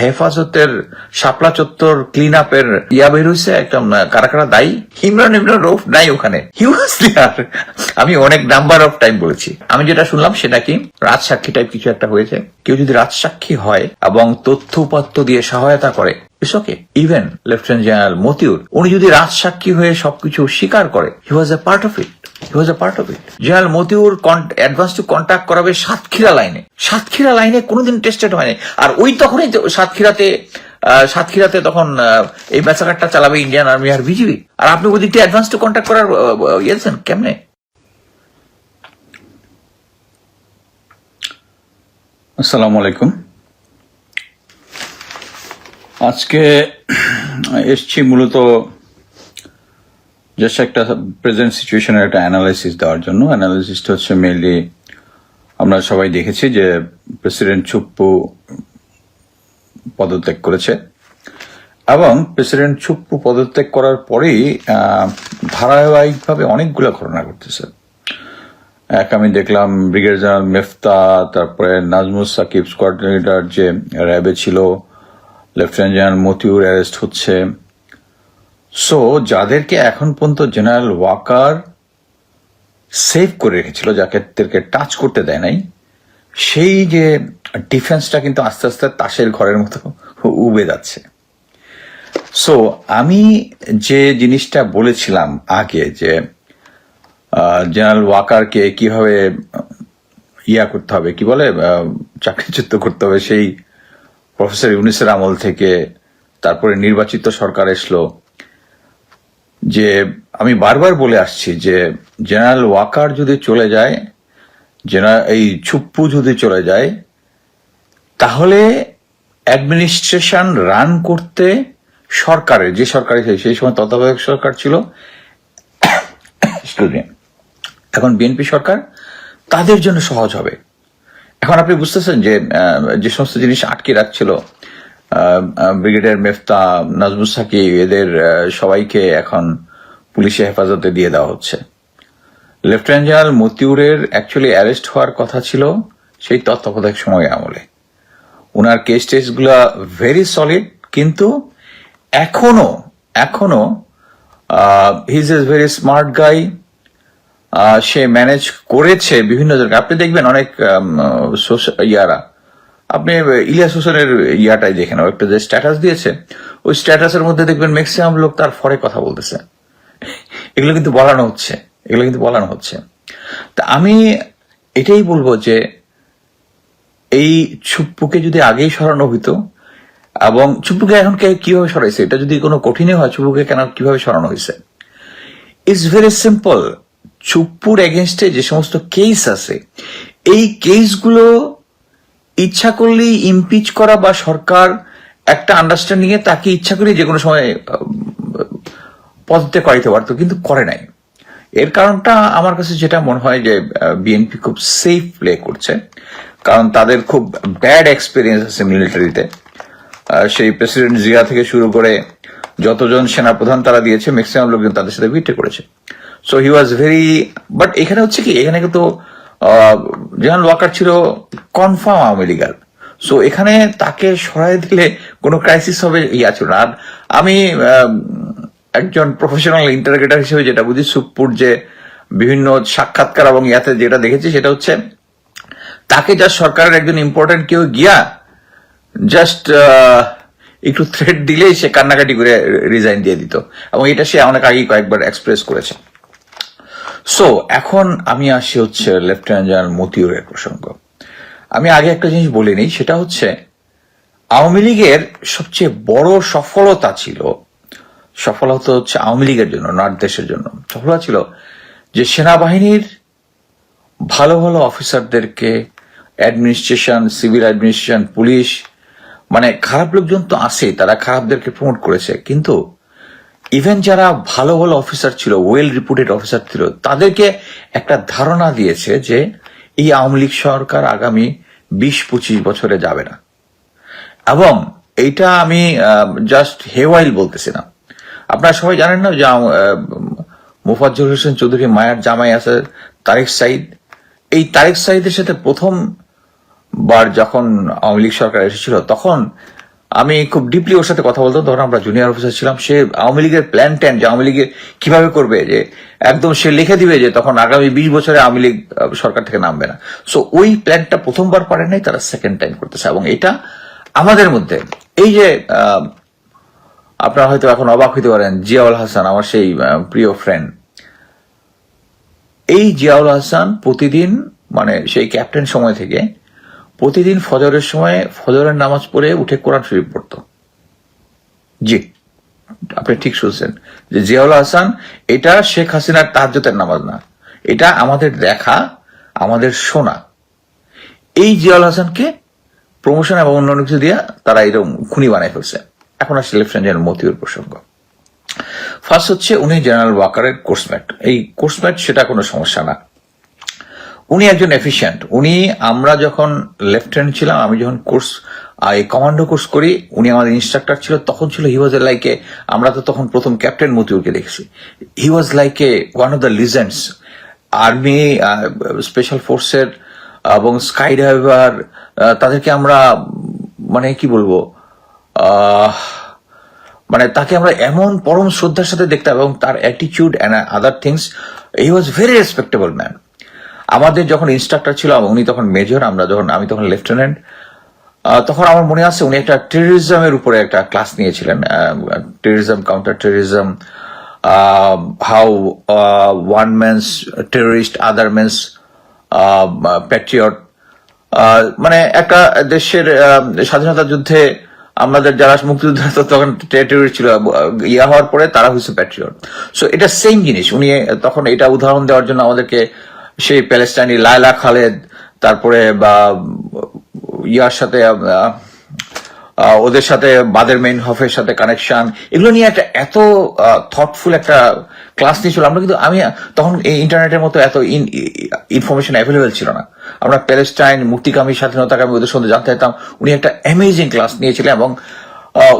হেফাজতের শাপলা চত্বর ক্লিন আপের ইয়া বের হয়েছে একদম, কারা কারা দায়ী। ইমরান রৌফ নাই ওখানে, হি ওয়াজ দেয়ার। আমি অনেক নাম্বার অফ টাইম বলেছি। আমি যেটা শুনলাম সেটা কি, রাজসাক্ষী টাইপ কিছু একটা হয়েছে। কেউ যদি রাজসাক্ষী হয় এবং তথ্য উপাত্ত দিয়ে সহায়তা করে, it's okay. Even lieutenant general Motiur, উনি যদি রাজসাক্ষী হয়ে সবকিছু স্বীকার করে, he was a part of it. General Motiur advance to contact করাবে সাতক্ষীরা লাইনে কোনোদিন টেস্টেড হয়নি। আর ওই তখনই সাতক্ষীরাতে তখন এই ম্যাসাকারটা চালাবে ইন্ডিয়ান আর্মি আর বিজিবি। আর আপনি ওই দিকটা অ্যাডভান্স টু কন্ট্যাক্ট করার ইয়েছেন কেমনে? আসসালামু আলাইকুম। আজকে এসছি মূলত জাস্ট একটা প্রেজেন্ট সিচুয়েশনের একটা অ্যানালাইসিস দেওয়ার জন্য। অ্যানালাইসিসটা হচ্ছে মেইনলি আমরা সবাই দেখেছি যে প্রেসিডেন্ট চুপ্পু পদত্যাগ করেছে এবং প্রেসিডেন্ট চুপ্পু পদত্যাগ করার পরেই ধারাবাহিকভাবে অনেকগুলো ঘটনা ঘটতেছে। আমি দেখলাম ব্রিগেডিয়ার জেনারেল মেফতা, তারপরে নাজমুস সাকিব স্কোয়াড লিডার যে র্যাবে ছিল, লেফটেন্যান্ট জেনারেল মতিউর অ্যারেস্ট হচ্ছে। সো যাদেরকে এখন পর্যন্ত জেনারেল ওয়াকার সেভ করে রেখেছিল, যাদেরকে টাচ করতে দেয় নাই, সেই যে ডিফেন্সটা কিন্তু আস্তে আস্তে তাসের ঘরের মতো উবে যাচ্ছে। সো আমি যে জিনিসটা বলেছিলাম আগে যে জেনারেল ওয়াকারকে কিভাবে করতে হবে, কি বলে, চাকরিচ্যুত করতে হবে, সেই প্রফেসর ইউনুসের আমল থেকে তারপরে নির্বাচিত সরকার এসলো, যে আমি বারবার বলে আসছি যে জেনারেল ওয়াকার যদি চলে যায়, এই চুপ্পু যদি চলে যায়, তাহলে অ্যাডমিনিস্ট্রেশন রান করতে সরকারের, যে সরকার সেই সময় তত্ত্বাবধায়ক সরকার ছিল, এখন বিএনপি সরকার, তাদের জন্য সহজ হবে। এখন আপনি বুঝতেছেন যে যে সমস্ত জিনিস আটকে রাখছিল ব্রিগেডিয়ার মেফতা, নাজমুস সাকিব, এদের সবাইকে এখন পুলিশে হেফাজতে দিয়ে দেওয়া হচ্ছে। লেফটেন্যান্ট জেনারেল মতিউরের অ্যাকচুয়ালি অ্যারেস্ট হওয়ার কথা ছিল সেই তত্ত্বাবধায়ক সময় আমলে। ওনার কেস টেস্টগুলা ভেরি সলিড, কিন্তু এখনো he is a very smart guy. Say manage করেছে বিভিন্ন জায়গায়। আপনি দেখবেন অনেক আপনি ইলিয়াস হোসেনের ইয়াটাই দেখেন, একটা যে স্ট্যাটাস দিয়েছে, ওই স্ট্যাটাসের মধ্যে দেখবেন ম্যাক্সিমাম লোক তার ফরে কথা বলতেছে। এগুলো কিন্তু বলানো হচ্ছে। তা আমি এটাই বলবো যে এই চুপ্পুকে যদি আগেই সরানো হইতো, এবং চুপ্পুকে এখন কিভাবে সরাইছে, এটা যদি কোনো কঠিনই হয়, চুপ্পুকে কিভাবে সরানো হয়েছে, ইটস ভেরি সিম্পল। চুপ্পুর এগেনস্টে যে সমস্ত কেস আছে, এই কেসগুলো ইচ্ছা করলেই ইমপিচ করা বা সরকার একটা আন্ডারস্ট্যান্ডিং এ তাকে ইচ্ছা করে যে কোনো সময় পদত্যাগ করাইতে পারতো, কিন্তু করে নাই। এর কারণটা আমার কাছে যেটা মনে হয় যে বিএনপি খুব সেফ প্লে করছে, কারণ তাদের খুব ব্যাড এক্সপিরিয়েন্স আছে মিলিটারিতে। সেই প্রেসিডেন্ট জিয়া থেকে শুরু করে যতজন সেনাপ্রধান তারা দিয়েছে, ম্যাক্সিমাম লোকজন তাদের সাথে বিট্রে করেছে। So he was very, but এখানে হচ্ছে কি, এখানে কিন্তু জেনারেল ওয়াকার ছিল কনফার্ম আওয়ামী লীগার। সো এখানে তাকে সরাই দিলে কোনো ক্রাইসিস হবে ছিল না। আর আমি একজন প্রফেশনাল ইন্টারগ্রেটার হিসেবে যেটা বুঝি, চুপ্পুর যে বিভিন্ন সাক্ষাৎকার এবং ইয়াতে যেটা দেখেছি, সেটা হচ্ছে তাকে যা সরকারের একজন ইম্পর্টেন্ট কেউ গিয়া জাস্ট একটু থ্রেট দিলেই সে কান্নাকাটি করে রিজাইন দিয়ে দিত, এবং এটা সে অনেক আগেই কয়েকবার এক্সপ্রেস করেছে। সো এখন আমি আসি হচ্ছে লেফটেন্যান্ট জেনারেল মতিউরের প্রসঙ্গ। আমি আগে একটা জিনিস বলিনি, সেটা হচ্ছে আওয়ামী লীগের সবচেয়ে বড় সফলতা হচ্ছে আওয়ামী লীগের জন্য, নট দেশের জন্য। সফলতা ছিল যে সেনাবাহিনীর ভালো ভালো অফিসারদেরকে অ্যাডমিনিস্ট্রেশন, সিভিল অ্যাডমিনিস্ট্রেশন, পুলিশ, মানে খারাপ লোকজন তো আছে, তারা খারাপদেরকে প্রমোট করেছে, কিন্তু ইভেন যারা ভালো ভালো অফিসার ছিল, ওয়েল রিপুটেড অফিসার ছিল, তাদেরকে একটা ধারণা দিয়েছে যে এই আওয়ামী লীগ সরকার আগামী 20-25 বছরে যাবে না। এবং এইটা আমি জাস্ট হেওয়াইল বলতেছি না। আপনারা সবাই জানেন না যে মোফাজ্জল হোসেন চৌধুরী মায়ার জামাই আছে তারেক সাইদ। এই তারেক সাইদের সাথে প্রথমবার যখন আওয়ামী লীগ সরকার এসেছিল, তখন আমি খুব ডিপলি ওর সাথে কথা বলতাম, তখন আমরা জুনিয়র অফিসার ছিলাম। সে আওয়ামী লীগের প্ল্যান ট্যান, যে আওয়ামী লীগের কিভাবে করবে, যে একদম সে লিখে দিবে যে তখন আগামী 20 বছরে আওয়ামী লীগ সরকার থেকে নামবে না। সো ওই প্ল্যানটা প্রথমবার পারে নাই, তারা সেকেন্ড টাইম করতেছে। এবং এটা আমাদের মধ্যে এই যে আপনারা হয়তো এখন অবাক হইতে পারেন, জিয়াউল হাসান আমার সেই প্রিয় ফ্রেন্ড, এই জিয়াউল হাসান প্রতিদিন মানে সেই ক্যাপ্টেন সময় থেকে প্রতিদিন ফজরের সময় ফজরের নামাজ পড়ে উঠে কোরআন শরীফ পড়তো। জি, আপনি ঠিক শুনছেন যে জিয়াউল হাসান, এটা শেখ হাসিনার তাহাজ্জুদের নামাজ না, এটা আমাদের দেখা, আমাদের শোনা। এই জিয়াউল হাসানকে প্রমোশন এবং অন্যান্য কিছু দিয়ে তারা এরকম খুনি বানাই ফেলছে। এখন আসছে লেফটেন্যান্ট জেনারেল মতিউর প্রসঙ্গ। ফার্স্ট হচ্ছে উনি জেনারেল ওয়াকারের কোর্সমেট। এই কোর্সমেট সেটা কোনো সমস্যা না, উনি একজন এফিশিয়েন্ট। উনি, আমরা যখন লেফটেন্যান্ট ছিলাম, আমি যখন কোর্স এই কমান্ডো কোর্স করি, উনি আমাদের ইনস্ট্রাক্টর ছিল, তখন ছিল হি ওয়াজ লাইক এ, আমরা তো তখন প্রথম ক্যাপ্টেন মতিউরকে দেখেছি, he was like a one of the legends army special ফোর্সের এবং স্কাই ডাইভার। তাদেরকে আমরা মানে কি বলবো, মানে তাকে আমরা এমন পরম শ্রদ্ধার সাথে দেখতাম, এবং তার attitude and other things, he was very respectable man. আমাদের যখন ইনস্ট্রাক্টর ছিল, উনি তখন মেজর, আমি তখন লেফটেন্যান্ট, তখন আমার মনে আছে উনি একটা টেররিজমের উপরে একটা ক্লাস নিয়েছিলেন, terrorism, counter terrorism, how one man's terrorist, other man's Patriot. মানে একটা দেশের স্বাধীনতা যুদ্ধে আমাদের যারা মুক্তিযোদ্ধা তখন টেরিটরি ছিল, ইয়া হওয়ার পরে তারা হয়েছে প্যাট্রিয়ট। সো এটা সেম জিনিস। উনি তখন এটা উদাহরণ দেওয়ার জন্য আমাদেরকে সেই প্যালেস্টাইনি লায়লা খালেদ, তারপরে বা ইয়ার সাথে ওদের সাথে বাদের মেইন হফের সাথে কানেকশন, এগুলো নিয়ে একটা এত থটফুল একটা ক্লাস নিয়েছিল। আমরা কিন্তু, আমি তখন এই ইন্টারনেটের মতো এত ইনফরমেশন অ্যাভেলেবেল ছিল না। আমরা প্যালেস্টাইন, মুক্তিকামী, স্বাধীনতাকামী ওদের সঙ্গে জানতে চাইতাম। উনি একটা অ্যামেজিং ক্লাস নিয়েছিলেন, এবং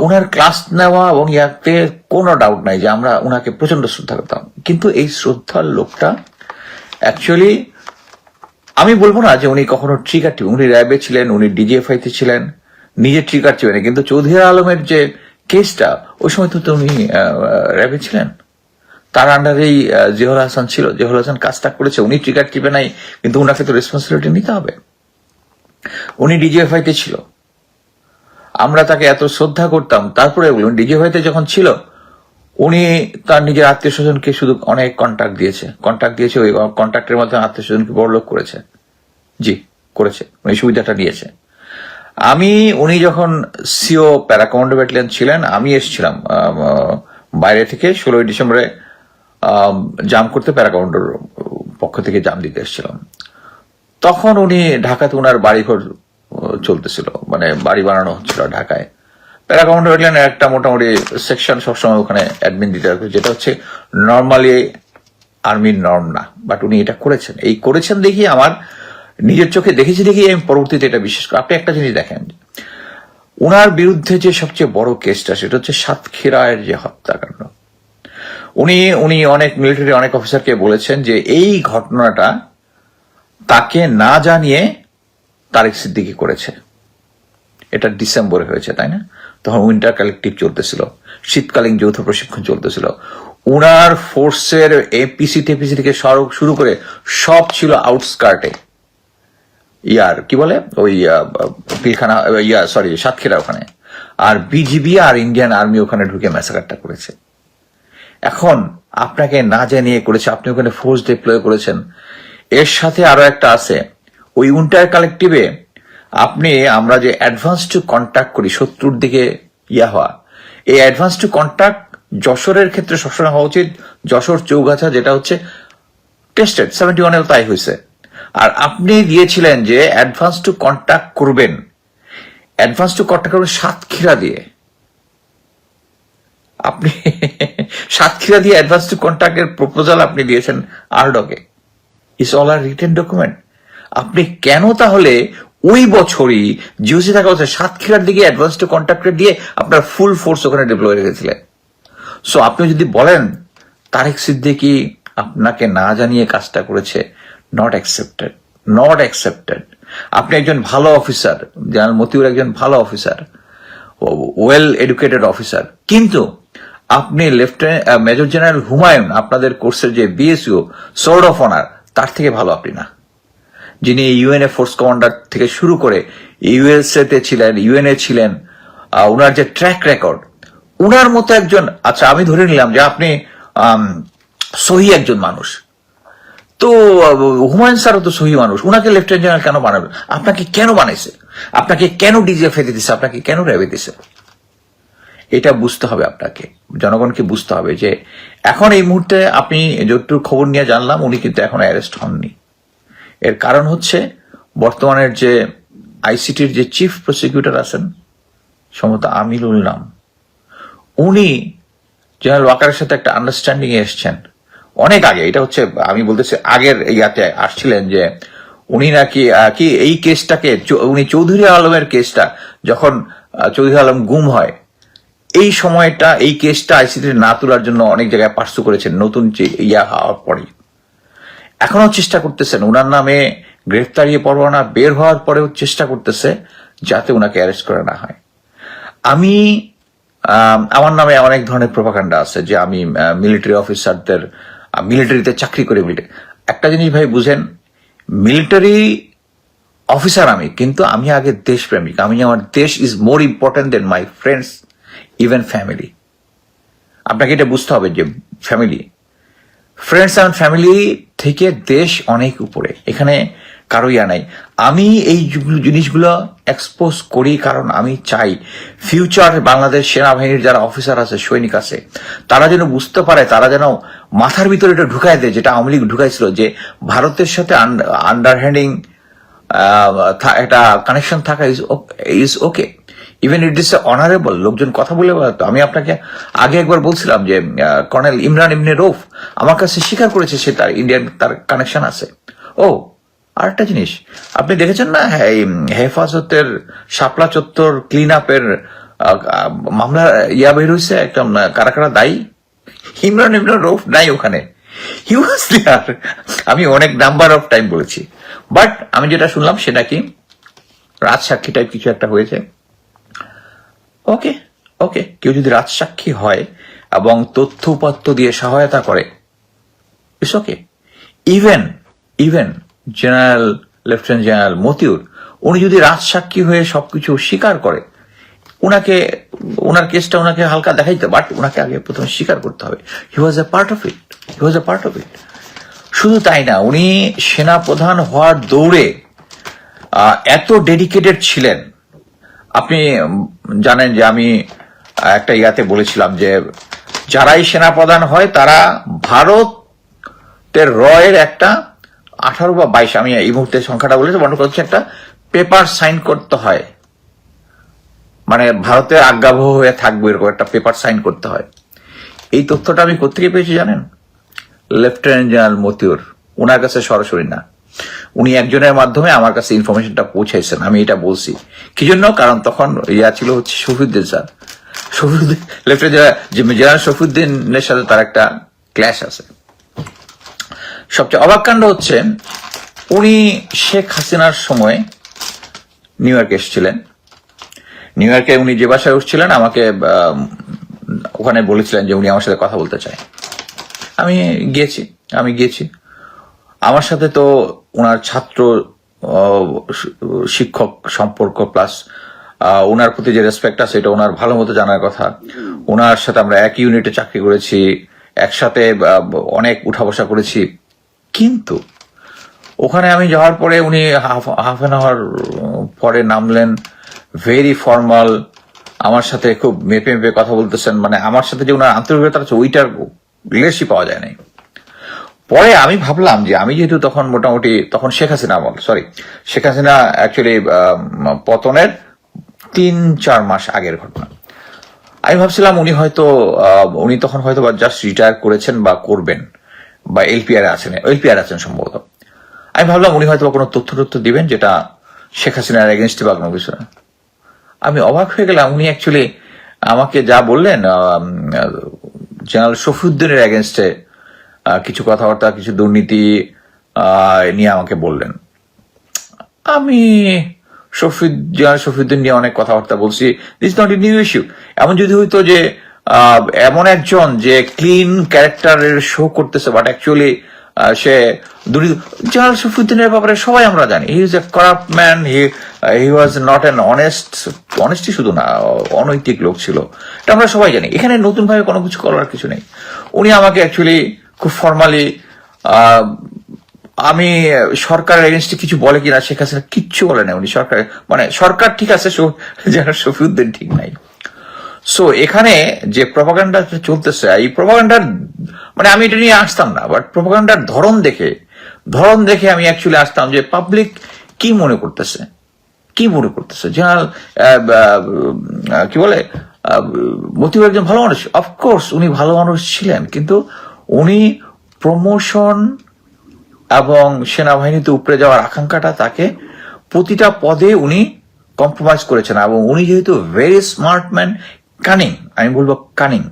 ওনার ক্লাস নেওয়া এবং ইয়াতে কোনো ডাউট নাই যে আমরা ওনাকে প্রচন্ড শ্রদ্ধা করতাম। কিন্তু এই শ্রদ্ধার লোকটা অ্যাকচুয়ালি, আমি বলবো না যে উনি কখনো ট্রিগার টিপ, উনি র্যাবে ছিলেন, উনি ডিজিএফআইতে ছিলেন, নিজে ট্রিগার টিপেন। কিন্তু চৌধুরী আলমের যে কেসটা, ওই সময় তো উনি র্যাবে ছিলেন, তার আন্ডারেই জিয়াউল হাসান ছিল। জিয়াউল হাসান কাজটা করেছে, উনি ট্রিগার টিপে নাই, কিন্তু উনাকে তো রেসপন্সিবিলিটি নিতে হবে। উনি ডিজিএফআইতে ছিল, আমরা তাকে এত শ্রদ্ধা করতাম। তারপরে উনি ডিজিএফআইতে যখন ছিল, উনি তার নিজের আত্মীয় স্বজনকে শুধু অনেক কন্ট্যাক্ট দিয়েছে, ওই কন্ট্যাক্টের মাধ্যমে আত্মীয় স্বজনকে বড়লোক করেছে। জি, করেছে, উনি সুবিধাটা নিয়েছে। উনি যখন সিও প্যারা কমান্ডো ব্যাটালিয়ন ছিলেন, আমি এসেছিলাম বাইরে থেকে 16ই ডিসেম্বরে জাম করতে, প্যারা কমান্ডোর পক্ষ থেকে জাম দিতে এসেছিলাম। তখন উনি ঢাকাতে ওনার বাড়িঘর চলতেছিল, মানে বাড়ি বানানো হচ্ছিল ঢাকায়। প্যারা কমান্ডো ব্যাটালিয়নের একটা মোটামুটি সেকশন সবসময় ওখানে অ্যাডমিন দিতে হবে, যেটা হচ্ছে নর্মালি আর্মির নর্ম না, বাট উনি এটা করেছেন। এই করেছেন দেখি, আমার নিজের চোখে দেখেছি দেখি আমি পরবর্তীতে এটা বিশ্বাস করি। আপনি একটা জিনিস দেখেন, উনার বিরুদ্ধে যে সবচেয়ে বড় কেসটা, সেটা হচ্ছে সাতক্ষীরার যে হত্যাকাণ্ড। উনি অনেক মিলিটারি অনেক অফিসারকে বলেছেন যে এই ঘটনাটা তাকে না জানিয়ে তারেক সিদ্দিকী করেছে। এটা ডিসেম্বরে হয়েছে, তাই না? তখন উইন্টার কালেকটিভ চলতেছিল, শীতকালীন যৌথ প্রশিক্ষণ চলতেছিল। উনার ফোর্সের এপিসি টেপিসি থেকে শুরু করে সব ছিল আউটস্কার্টে, ইয়ার কি বলে ওই পিলখানা, সাতক্ষীরা ওখানে। আর বিজিবি আর ইন্ডিয়ান আর্মি ওখানে ঢুকে ম্যাসাকারটা করেছে। এখন আপনাকে না জানিয়ে করেছে, আপনি ওখানে ফোর্স ডিপ্লয় করেছেন। এর সাথে আরো একটা আছে, ওই উইন্টার কালেকটিভে আমরা যে অ্যাডভান্স টু কন্ট্যাক্ট করি, শত্রুর দিকে হওয়া, এই অ্যাডভান্স টু কন্ট্যাক্ট যশোরের ক্ষেত্রে সবসময় হওয়া উচিত। যশোর চৌগাছা যেটা হচ্ছে টেস্টেড, 71 তাই হয়েছে। আর আপনি দিয়েছিলেন যে অ্যাডভান্স টু কন্ট্যাক্ট করবেন, সাতক্ষীরা দিয়ে। আপনি সাতক্ষীরা দিয়ে অ্যাডভান্স টু কন্ট্যাক্টের প্রপোজাল আপনি দিয়েছেন আরডকে। It's all are written document. আপনি কেন তাহলে ওই বছরই জিওসি থাকা হচ্ছে সাতক্ষীরার দিকে অ্যাডভান্স টু কন্ট্যাক্টর দিয়ে আপনার ফুল ফোর্স ওখানে ডিপ্লয় রেখেছিলেন? সো আপনি যদি বলেন তারেক সিদ্দিকী আপনাকে না জানিয়ে কাজটা করেছে, নট অ্যাকসেপ্টেড। আপনি একজন ভালো অফিসার, জেনারেল মতিউর একজন ভালো অফিসার, ওয়েল এডুকেটেড অফিসার, কিন্তু আপনি লেফটেন্যান্ট মেজর জেনারেল হুমায়ুন, আপনাদের কোর্সের যে বিএসইউ সোর্ড অফ অনার, তার থেকে ভালো আপনি না। যিনি ইউএনএ ফোর্স কমান্ডার থেকে শুরু করে ইউএসএ তে ছিলেন, ইউএনএ ছিলেন, উনার যে ট্র্যাক রেকর্ড, উনার মতো একজন, আচ্ছা আমি ধরে নিলাম যে আপনি সহি একজন মানুষ, তো হুমায়ুন স্যারও তো সহি মানুষ, উনাকে লেফটেন্যান্ট জেনারেল কেন বানাবে? আপনাকে কেন বানাইছে? আপনাকে কেন ডিজিএফ দিছে? আপনাকে কেন র্যাবে দিছে? এটা বুঝতে হবে আপনাকে, জনগণকে বুঝতে হবে যে এখন এই মুহূর্তে আপনি যতটুকু খবর নিয়ে জানলাম, উনি কিন্তু এখন অ্যারেস্ট হননি। এর কারণ হচ্ছে বর্তমানের যে আইসিটির যে চিফ প্রসিকিউটর আছেন, সম্ভবত আমিনুল নাম, উনি জেনারেল ওয়াকারের সাথে একটা আন্ডারস্ট্যান্ডিং এ এসছেন অনেক আগে। এটা হচ্ছে আমি বলতেছি আগের ইয়াতে আসছিলেন যে উনি নাকি কি এই কেসটাকে, উনি চৌধুরী আলমের কেসটা যখন চৌধুরী আলম গুম হয়, এই সময়টা এই কেসটা আইসিটি না তোলার জন্য অনেক জায়গায় পার্সু করেছেন, নতুন যে ইয়া হওয়ার পরে এখনো চেষ্টা করতেছেন উনার নামে গ্রেফতারি পরোয়ানা বের হওয়ার পরেও চেষ্টা করতেছে যাতে উনাকে অ্যারেস্ট করা না হয়। আমি আমার নামে অনেক ধরনের প্রোপাগান্ডা আছে যে আমি মিলিটারি অফিসারদের, মিলিটারিতে চাকরি করে, একটা জিনিস ভাই বুঝেন, মিলিটারি অফিসার আমি, কিন্তু আমি আগে দেশপ্রেমিক। আমি, আমার দেশ is more important than my friends, even family. আপনাকে এটা বুঝতে হবে যে ফ্রেন্ডস অ্যান্ড ফ্যামিলি থেকে দেশ অনেক উপরে, এখানে কারো ইয়া নাই। আমি এই জিনিসগুলো এক্সপোজ করি কারণ আমি চাই ফিউচার বাংলাদেশ সেনাবাহিনীর যারা অফিসার আছে, সৈনিক আছে, তারা যেন বুঝতে পারে, তারা যেন মাথার ভিতরে এটা ঢুকায় দেয়, যেটা আওয়ামী লীগ ঢুকাইছিল, যে ভারতের সাথে আন্ডারহ্যান্ডিং একটা কানেকশন থাকা is okay, even it is honourable. লোকজন কথা বলে বলতো, আমি আপনাকে আগে একবার বলছিলাম যে কর্নেল ইমরান ইবনে রৌফ আমার কাছে স্বীকার করেছে সে তার ইন্ডিয়ান তার কানেকশন আছে। ও আর একটা জিনিস আপনি দেখেছেন না, হেফাজতের শাপলা চত্বর ক্লিন আপের মামলা ইয়া বের হয়েছে, একটা কারা কারা দায়ী? ইমরান ইবনে রৌফ নাই ওখানে, হি ওয়াজ দেয়ার। আমি অনেক নাম্বার অফ টাইম বলেছি, বাট আমি যেটা শুনলাম সেটা কি রাজসাক্ষী টাইপ কিছু একটা হয়েছে। ওকে ওকে, কেউ যদি রাজসাক্ষী হয় এবং তথ্য উপাত্ত দিয়ে সহায়তা করে, it's okay. Even general lieutenant general Motiur, উনি যদি রাজসাক্ষী হয়ে সবকিছু স্বীকার করে, উনার কেসটা উনাকে হালকা দেখাইতে, বাট উনাকে আগে প্রথমে স্বীকার করতে হবে হি ওয়াজ এ পার্ট অফ ইট। শুধু তাই না, উনি সেনা প্রধান হওয়ার দৌড়ে এত ডেডিকেটেড ছিলেন। আপনি জানেন যে আমি একটা ইয়াতে বলেছিলাম যে যারাই সেনাপ্রধান হয় তারা ভারতের রয়ের একটা 18 বা 22, আমি এই মুহূর্তে সংখ্যাটা বলেছি, মনে করছি একটা পেপার সাইন করতে হয়, মানে ভারতের আজ্ঞাবহ হয়ে থাকবে এরকম একটা পেপার সাইন করতে হয়। এই তথ্যটা আমি কোথেকে পেয়েছি জানেন? লেফটেন্যান্ট জেনারেল মতিউর, ওনার কাছে সরাসরি না, উনি একজনের মাধ্যমে আমার কাছে ইনফরমেশনটা পৌঁছাইছেন। আমি এটা বলছি কি জন্য, কারণ তখন ইয়া ছিল হচ্ছে শফিউদ্দিন স্যার, লেফটেন্যান্ট জেনারেল শফিউদ্দিনের সাথে তার একটা ক্ল্যাশ আছে। সবচেয়ে অবাক কাণ্ড হচ্ছে উনি শেখ হাসিনার সময় নিউ ইয়র্কে এসেছিলেন। নিউ ইয়র্কে উনি যে বাসায় উঠছিলেন, আমাকে ওখানে বলেছিলেন যে উনি আমার সাথে কথা বলতে চায়। আমি গিয়েছি। আমার সাথে তো ওনার ছাত্র শিক্ষক সম্পর্ক প্লাস ওনার প্রতি যে রেসপেক্ট আছে এটা ওনার ভালো মতো জানার কথা। ওনার সাথে আমরা এক ইউনিটে চাকরি করেছি, একসাথে অনেক উঠা বসা করেছি, কিন্তু ওখানে আমি যাওয়ার পরে উনি হাফ অ্যান আওয়ার পরে নামলেন, ভেরি ফর্মাল, আমার সাথে খুব মেপে মেপে কথা বলতেছেন। মানে আমার সাথে যে ওনার আন্তরিকতা আছে ওইটার রিলেশনশিপ পাওয়া যায় নাই। পরে আমি ভাবলাম যে আমি যেহেতু তখন মোটামুটি তখন শেখ হাসিনা অ্যাকচুয়ালি পতনের 3-4 মাস আগের ঘটনা। আমি ভাবছিলাম উনি তখন হয়তো বা জাস্ট রিটায়ার করেছেন বা করবেন, বা এলপিআর আছেন সম্ভবত। আমি ভাবলাম উনি হয়তো কোনো তথ্য দিবেন যেটা শেখ হাসিনার এগেনস্টে বা কোনো কিছু। আমি অবাক হয়ে গেলাম, উনি অ্যাকচুয়ালি আমাকে যা বললেন জেনারেল শফিউদ্দিনের এগেনস্টে কিছু কথাবার্তা, কিছু দুর্নীতি নিয়ে আমাকে বললেন। আমি জেনারেল শফিউদ্দিন নিয়ে অনেক কথাবার্তা বলছি, this not a new issue. এমন যদি হইতো যে এমন একজন যে ক্লিন ক্যারেক্টারের শো করতেছে, বাট অ্যাকচুয়ালি সে জেনারেল শফিউদ্দিনের ব্যাপারে সবাই আমরা জানি, he is a corrupt man, he was not an honesty শুধু না, অনৈতিক লোক ছিল, এটা আমরা সবাই জানি। এখানে নতুন ভাবে কোনো কিছু করার কিছু নেই। উনি আমাকে অ্যাকচুয়ালি খুব ফর্মালি, আমি সরকারের এগেনস্টে কিছু বলে কিনা, শেখ হাসিনা কিচ্ছু বলে না। উনি সরকার, মানে সরকার ঠিক আছে, জেনারেল শফিউদ্দিন ঠিক নাই। সো এখানে যে প্রপাগান্ডা চলতেছে, এই প্রপাগান্ডার মানে আমি এটা নিয়ে আসতাম না, বাট প্রপাগান্ডার ধরন দেখে আমি অ্যাকচুয়ালি আসতাম যে পাবলিক কি মনে করতেছে, জেনারেল কি বলে, মতিউর একজন ভালো মানুষ, অফকোর্স উনি ভালো মানুষ ছিলেন, কিন্তু উনি প্রমোশন এবং সেনাবাহিনীতে উপরে যাওয়ার আকাঙ্ক্ষাটা তাকে প্রতিটা পদে উনি কম্প্রোমাইজ করেছেন। এবং উনি যেহেতু ভেরি স্মার্ট ম্যান, কানিং, আমি বলবো কানিং,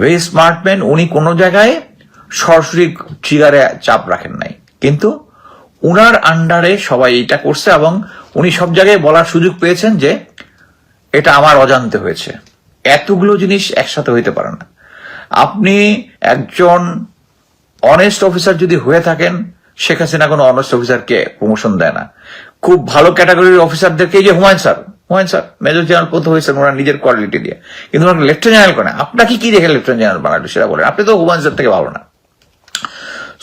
ভেরি স্মার্ট ম্যান, উনি কোনো জায়গায় সরাসরি ট্রিগারে চাপ রাখেন নাই, কিন্তু উনার আন্ডারে সবাই এটা করছে এবং উনি সব জায়গায় বলার সুযোগ পেয়েছেন যে এটা আমার অজান্তে হয়েছে। এতগুলো জিনিস একসাথে হইতে পারে না। আপনি একজন অনেস্ট অফিসার যদি হয়ে থাকেন, শেখ হাসিনা কোনো অনেস্ট অফিসারকে প্রমোশন দেয় না। খুব ভালো ক্যাটাগরির অফিসারদেরকে, এই যে হুমায়ুন স্যার মেজর জেনারেল পদ হয়েছেন ওনার নিজের কোয়ালিটি দিয়ে, কিন্তু ওনাকে লেফটেন্যান্ট জেনারেল করে। আপনাকে কি দেখে লেফটেন্যান্ট জেনারেল বানালো সেটা বলেন, আপনি তো হুমায়ুন স্যার থেকে ভালো না।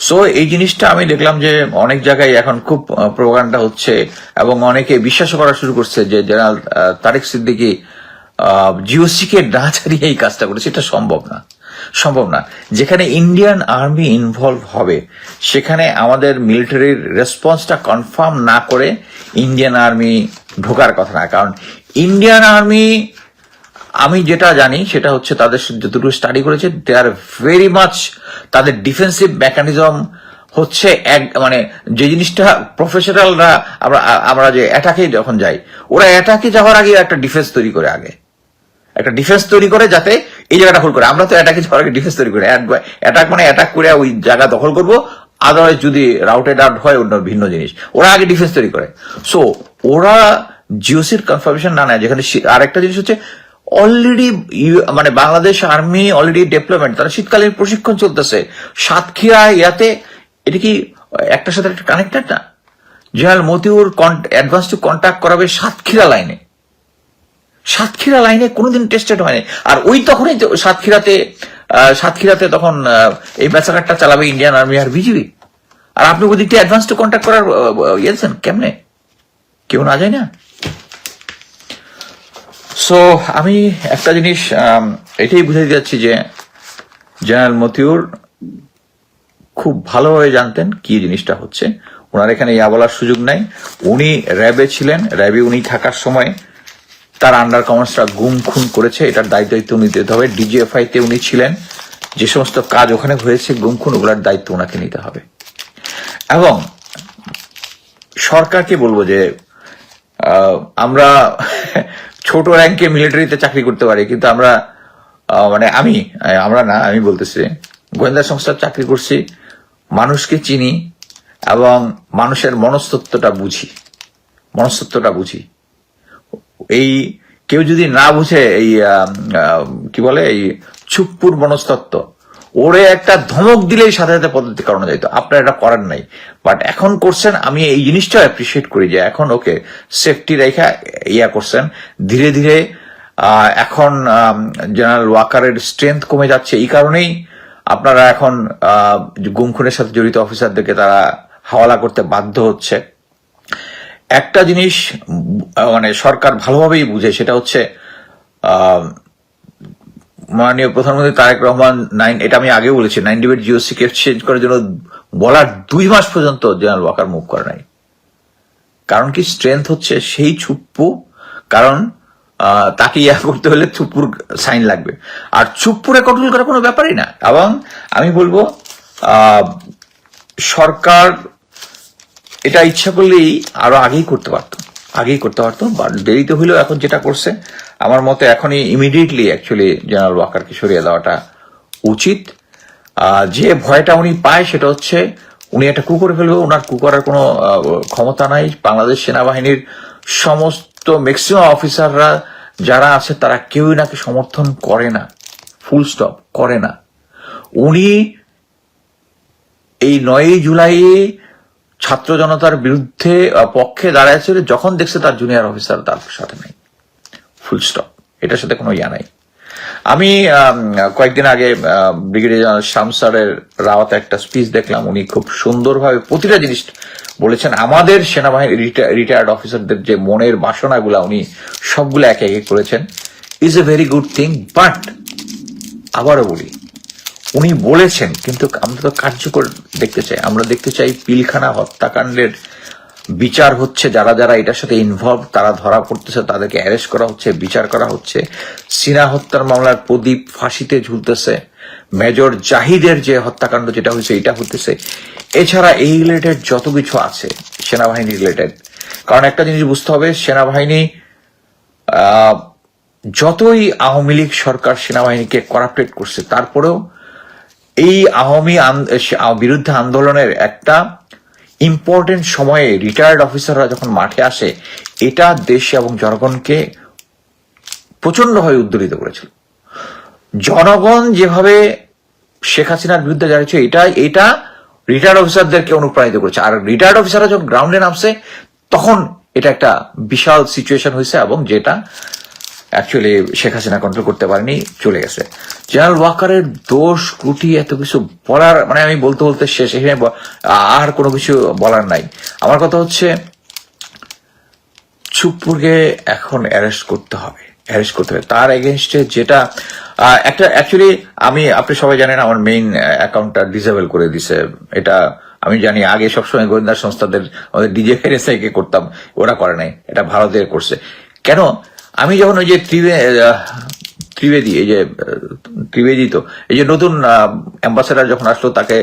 সো এই জিনিসটা আমি দেখলাম যে অনেক জায়গায় এখন খুব প্রোপাগান্ডা হচ্ছে এবং অনেকে বিশ্বাস করা শুরু করছে যে জেনারেল তারেক সিদ্দিকী জিওসি কে না ছাড়িয়ে এই কাজটা করেছে। এটা সম্ভব না। যেখানে ইন্ডিয়ান আর্মি ইনভলভ হবে, সেখানে আমাদের মিলিটারির রেসপন্সটা কনফার্ম না করে ইন্ডিয়ান আর্মি ঢোকার কথা না। কারণ ইন্ডিয়ান আর্মি, আমি যেটা জানি সেটা হচ্ছে তাদের যতটুকু স্টাডি করেছে, দে আর ভেরি মাচ, তাদের ডিফেন্সিভ মেকানিজম হচ্ছে মানে যে জিনিসটা প্রফেশনালরা, আমরা যে অ্যাটাকে যখন যাই, ওরা অ্যাটাকে যাওয়ার আগে একটা ডিফেন্স তৈরি করে, যাতে এই জায়গাটা হোল্ড করে। আমরা তো অ্যাটাকে যাওয়ার আগে ডিফেন্স তৈরি করি, অ্যাটাক মানে অ্যাটাক করে ওই জায়গা দখল করবো, আদারওয়াইজ যদি রাউটেড আউট হয় অন্য ভিন্ন জিনিস, ওরা আগে ডিফেন্স তৈরি করে। সো ওরা জিওসির কনফার্মেশন না নেয়। যেখানে আরেকটা জিনিস হচ্ছে অলরেডি মানে বাংলাদেশ আর্মি অলরেডি ডেভেলপমেন্ট, তারা শীতকালীন প্রশিক্ষণ চলতেছে সাতক্ষীরা ইয়াতে। এটা কি একটার সাথে একটা কানেক্টেড না? General Motiur advance to contact করাবে সাতক্ষীরা লাইনে কোনোদিন টেস্টেড হয়নি। আর ওই তখনই সাতক্ষীরাতে তখন এই ম্যাসাকারটা চালাবে ইন্ডিয়ান আর্মি আর বিজিবি। আর আপনি ওই দিকটা অ্যাডভান্স টু কন্ট্যাক্ট করার ইয়েছেন কেমনে? কেউ না যায় না। সো আমি একটা জিনিস এটাই বুঝাতে যাচ্ছি যে জেনারেল মতিউর খুব ভালোভাবে জানতেন কি জিনিসটা হচ্ছে। ওনার এখানে ইয়া বলার সুযোগ নাই। উনি র্যাবে ছিলেন, র্যাবে উনি থাকার সময় তার আন্ডার কমান্ডাররা গুম খুন করেছে, এটার দায়িত্ব উনি দিতে হবে। ডিজিএফআই তে উনি ছিলেন, যে সমস্ত কাজ ওখানে হয়েছে গুম খুন, ওগুলোর দায়িত্ব ওনাকে নিতে হবে। এবং সরকারকে বলবো যে আমরা ছোট র্যাঙ্কে মিলিটারিতে চাকরি করতে পারি, কিন্তু আমরা মানে আমি বলতেছি গোয়েন্দা সংস্থার চাকরি করছি, মানুষকে চিনি এবং মানুষের মনস্তত্ত্বটা বুঝি। এই কেউ যদি না বুঝে এই কি বলে এই চুপ্পুর মনস্তত্ত্ব, ওরে একটা ধমক দিলেই সাথে সাথে পদ্ধতি করানো যাইতো। আপনারা এটা করেন নাই, বাট এখন করছেন। আমি এই জিনিসটা অ্যাপ্রিসিয়েট করি যে এখন ওকে সেফটি রেখা ইয়া করছেন। ধীরে ধীরে এখন জেনারেল ওয়াকারের স্ট্রেংথ কমে যাচ্ছে। এই কারণেই আপনারা এখন গুম খুনের সাথে জড়িত অফিসারদেরকে তারা হাওয়ালা করতে বাধ্য হচ্ছে। একটা জিনিস মানে সরকার ভালোভাবেই বুঝে, সেটা হচ্ছে মাননীয় প্রধানমন্ত্রী তারেক রহমান এটা আমি আগে বলেছি, 98 জিওসি কে চেঞ্জ করার জন্য বলার 2 মাস পর্যন্ত জেনারেল ওয়াকার মুভ করে নাই। কারণ কি? স্ট্রেংথ হচ্ছে সেই চুপ্পু। কারণ তাকে ইয়া করতে হলে চুপ্পুর সাইন লাগবে, আর চুপ্পুরে কন্ট্রোল করার কোনো ব্যাপারই না। এবং আমি বলবো সরকার এটা ইচ্ছা করলেই আরো আগেই করতে পারতো, বাট দেরিতে হইলেও এখন যেটা করছে আমার মতে এখনই ইমিডিয়েটলি অ্যাকচুয়ালি জেনারেল ওয়াকারকে সরিয়ে দেওয়াটা উচিত। যে ভয়টা উনি পায় সেটা হচ্ছে উনি একটা কু করে ফেলবে, ওনার কু করার কোনো ক্ষমতা নাই। বাংলাদেশ সেনাবাহিনীর সমস্ত ম্যাক্সিমাম অফিসাররা যারা আছে তারা কেউই নাকি সমর্থন করে না, ফুল স্টপ করে না। উনি এই 9 জুলাই ছাত্র জনতার বিরুদ্ধে পক্ষে দাঁড়াইছিল যখন দেখছে তার জুনিয়র অফিসার তার সাথে নাই, ফুল স্টপ, এটার সাথে কোনো ইয়া নাই। আমি কয়েকদিন আগে ব্রিগেডিয়ার জেনারেল শামসারের রাওয়াতে একটা স্পিচ দেখলাম, উনি খুব সুন্দরভাবে প্রতিটা জিনিস বলেছেন। আমাদের সেনাবাহিনী রিটায়ার্ড অফিসারদের যে মনের বাসনাগুলা উনি সবগুলো একে একে করেছেন, is a very good thing. But আবারও বলি, উনি বলেছেন কিন্তু আমরা তো কার্যকর দেখতে চাই। আমরা দেখতে চাই পিলখানা হত্যাকাণ্ডের বিচার হচ্ছে, যারা যারা এটার সাথে ইনভলভ তারা ধরা পড়তেছে, তাদেরকে অ্যারেস্ট করা হচ্ছে, বিচার করা হচ্ছে। সিনা হত্যার মামলার প্রদীপ ফাঁসিতে ঝুলতেছে, মেজর জাহিদের যে হত্যাকাণ্ড যেটা হয়েছে এটা হতেছে। এছাড়া এই রিলেটেড যত কিছু আছে সেনাবাহিনী রিলেটেড, কারণ একটা জিনিস বুঝতে হবে, সেনাবাহিনী যতই আওয়ামী লীগ সরকার সেনাবাহিনীকে করাপ্টেড করছে, তারপরেও এই আওয়ামী বিরুদ্ধে আন্দোলনের একটা ইম্পর্টেন্ট সময়ে রিটায়ার্ড অফিসাররা যখন মাঠে আসে, এটা দেশ এবং জনগণকে প্রচন্ডভাবে উদ্দোলিত করেছিল। জনগণ যেভাবে শেখ হাসিনার বিরুদ্ধে দাঁড়িয়েছে, এটা রিটায়ার্ড অফিসারদেরকে অনুপ্রাণিত করেছে। আর রিটায়ার্ড অফিসাররা যখন গ্রাউন্ডে নামছে, তখন এটা একটা বিশাল সিচুয়েশন হয়েছে, এবং যেটা অ্যাকচুয়ালি শেখ হাসিনা কন্ট্রোল করতে পারেনি, চলে গেছে। জেনারেল ওয়াকারের দোষ ত্রুটি এত কিছু বলার, মানে আমি বলতে বলতে শেষ, এখানে আর কোনো কিছু বলার নাই। আমার কথা হচ্ছে, চুপ্পুরকে এখন অ্যারেস্ট করতে হবে। তার এগেনস্টে যেটা একটা অ্যাকচুয়ালি আপনি সবাই জানেন আমার মেইন অ্যাকাউন্টটা ডিসেবল করে দিছে। এটা আমি জানি, আগে সবসময় গোয়েন্দা সংস্থাদের আমাদের ডিজিএফআইএসআই কে করতাম, ওরা করে নাই, এটা ভারতের করছে। কেন? আমি যখন ওই যে ত্রিবেদী তো এই যে নতুন অ্যাম্বাসেডার যখন আসলো, তাকে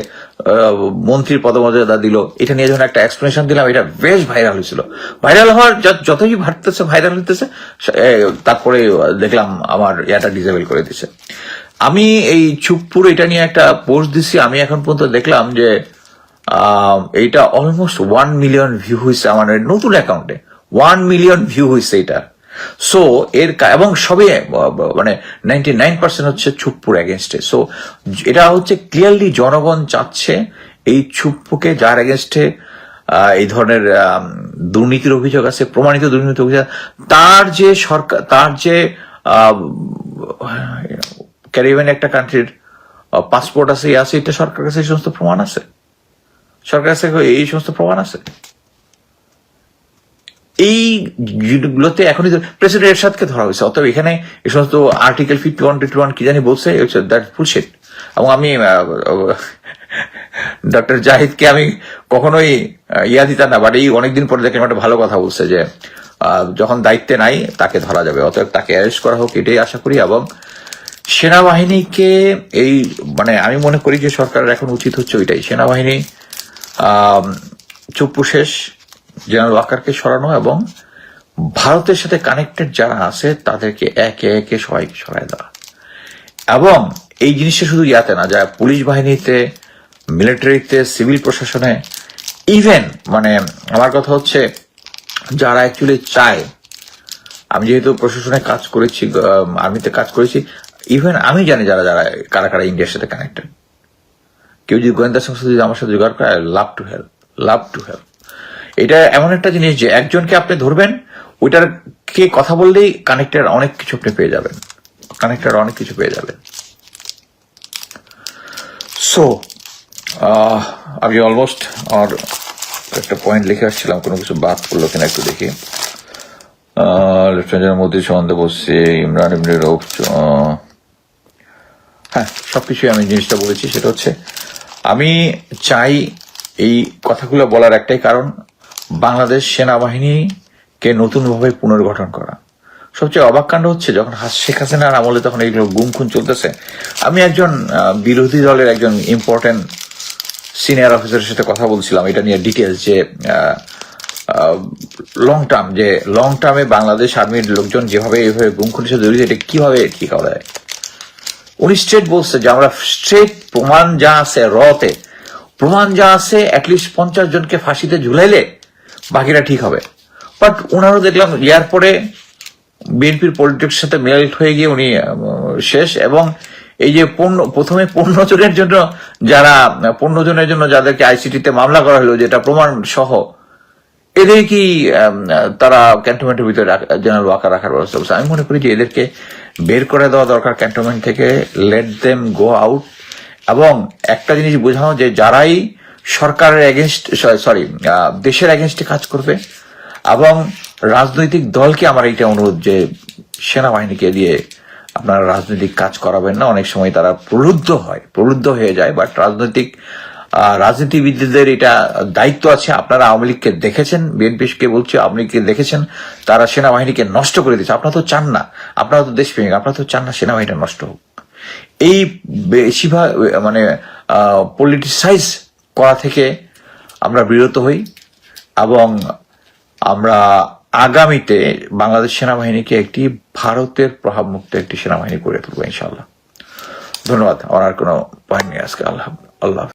মন্ত্রীর পদমর্যাদা দিল, এটা নিয়ে যখন একটা এক্সপ্লেনেশন দিলাম, এটা বেশ ভাইরাল হয়েছিল। ভাইরাল হওয়ার যতই ভারতেছে ভাইরাল হইতেছে, তারপরে দেখলাম আমার ইয়াটা ডিসেবল করে দিছে। আমি এই চুপ্পুর এটা নিয়ে একটা পোস্ট দিছি, আমি এখন পর্যন্ত দেখলাম যে এইটা অলমোস্ট 1 মিলিয়ন ভিউ হয়েছে আমার নতুন অ্যাকাউন্টে। 1 মিলিয়ন ভিউ হয়েছে এটা। সো এবং সবে মানে 99% হচ্ছে চুপ্পুর এগেনস্টে। সো এটা হচ্ছে ক্লিয়ারলি জনগণ চাচ্ছে এই চুপ্পুকে, যার এগেনস্টে এই ধরনের দুর্নীতির অভিযোগ আছে, প্রমাণিত দুর্নীতির অভিযোগ, তার যে সরকার, তার যে ক্যারিবিয়ান একটা কান্ট্রির পাসপোর্ট আছে, এটা সরকার কাছে এই সমস্ত প্রমাণ আছে, সরকার কাছে এই সমস্ত প্রমাণ আছে। এইগুলোতে এখনই প্রেসিডেন্ট এরশাদকে ধরা হয়েছে, অতএব এখানে এই সমস্ত আর্টিকেল 51 কি জানি বলছে, দ্যাট বুলশিট। এবং আমি ডক্টর জাহিদকে আমি কখনোই ইয়া দিতাম না, বাট এই অনেকদিন পরে দেখলাম একটা ভালো কথা বলছে যে যখন দায়িত্বে নাই তাকে ধরা যাবে, অতএব তাকে অ্যারেস্ট করা হোক, এটাই আশা করি। এবং সেনাবাহিনীকে এই মানে আমি মনে করি যে সরকারের এখন উচিত হচ্ছে ওইটাই, সেনাবাহিনী চুপ্পু শেষ, জেনারেল ওয়াকারকে সরানো, এবং ভারতের সাথে কানেক্টেড যারা আছে তাদেরকে একে একে সবাইকে সরাই দেওয়া। এবং এই জিনিসটা শুধু ইয়াতে না, যা পুলিশ বাহিনীতে, মিলিটারিতে, সিভিল প্রশাসনে, ইভেন মানে আমার কথা হচ্ছে যারা অ্যাকচুয়ালি চায়, আমি যেহেতু প্রশাসনে কাজ করেছি, আর্মিতে কাজ করেছি, ইভেন আমি জানি যারা যারা কারা কারা ইন্ডিয়ার সাথে কানেক্টেড। কেউ যদি গোয়েন্দা সংস্থা যদি আমার সাথে জোগাড় করে, লাভ টু হেল্প। এটা এমন একটা জিনিস যে একজনকে আপনি ধরবেন, ওইটার কে কথা বললেই কানেক্টেড অনেক কিছু আপনি পেয়ে যাবেন, সো আমি অলমোস্ট আর একটা পয়েন্ট লিখে আসছিলাম, কোনো কিছু বাদ পড়লো কিনা একটু দেখি। লেফটেন্যান্ট মোদী সম্বন্ধে বলছি, ইমরান ইবনে রউফ, হ্যাঁ সবকিছুই আমি জিনিসটা বলেছি। সেটা হচ্ছে আমি চাই এই কথাগুলো বলার একটাই কারণ, বাংলাদেশ সেনাবাহিনীকে নতুনভাবে পুনর্গঠন করা। সবচেয়ে অবাক কাণ্ড হচ্ছে যখন শেখ হাসিনার আমলে তখন এইগুলো গুম খুন চলতেছে, আমি একজন বিরোধী দলের একজন ইম্পর্টেন্ট সিনিয়র অফিসারের সাথে কথা বলছিলাম এটা নিয়ে ডিটেলস, যে লং টার্মে বাংলাদেশ আর্মির লোকজন যেভাবে এইভাবে গুম খুনের সাথে জড়িত, এটা কিভাবে ঠিক হবে। উনি স্ট্রেট বলছে যে আমরা স্ট্রেট প্রমাণ যা আছে, অ্যাটলিস্ট 50 জনকে ফাঁসিতে ঝুলাইলে বাকিটা ঠিক হবে। বাট ওনারও দেখলাম এয়ারপোর্টে বিএনপির পলিটিক্সের সাথে মেল্ট হয়ে গিয়ে উনি শেষ। এবং এই যে প্রথমে 15 জনের জন্য যাদেরকে আইসিটিতে মামলা করা হলো, যেটা প্রমাণ সহ, এদের কি তারা ক্যান্টনমেন্টের ভিতরে জেনারেল ওয়াকার রাখার ব্যবস্থা করছে? আমি মনে করি যে এদেরকে বের করে দেওয়া দরকার ক্যান্টনমেন্ট থেকে, লেট দেম গো আউট। এবং একটা জিনিস বোঝানো যে যারাই সরকারের এগেনস্ট, দেশের এগেনস্টে কাজ করবে, এবং রাজনৈতিক দলকে আমার এইটা অনুরোধ যে সেনাবাহিনীকে দিয়ে আপনারা রাজনৈতিক কাজ করাবেন না। অনেক সময় তারা প্রলুব্ধ হয়ে যায়। বাট রাজনীতিবিদদের এটা দায়িত্ব আছে। আপনারা আওয়ামী লীগকে দেখেছেন, বিএনপিকে বলছে, আওয়ামী লীগকে দেখেছেন, তারা সেনাবাহিনীকে নষ্ট করে দিচ্ছে। আপনারা তো চান না, আপনারা তো দেশপ্রেমিক, আপনারা তো চান না সেনাবাহিনীটা নষ্ট হোক। এই বেশিরভাগ পলিটিসাইজ করা থেকে আমরা বিরত হই, এবং আমরা আগামীতে বাংলাদেশ সেনাবাহিনীকে একটি ভারতের প্রভাবমুক্ত একটি সেনাবাহিনী করে তুলবো ইনশাআল্লাহ। ধন্যবাদ। আমার আর কোনো পয়েন্ট নেই আজকে। আল্লাহ।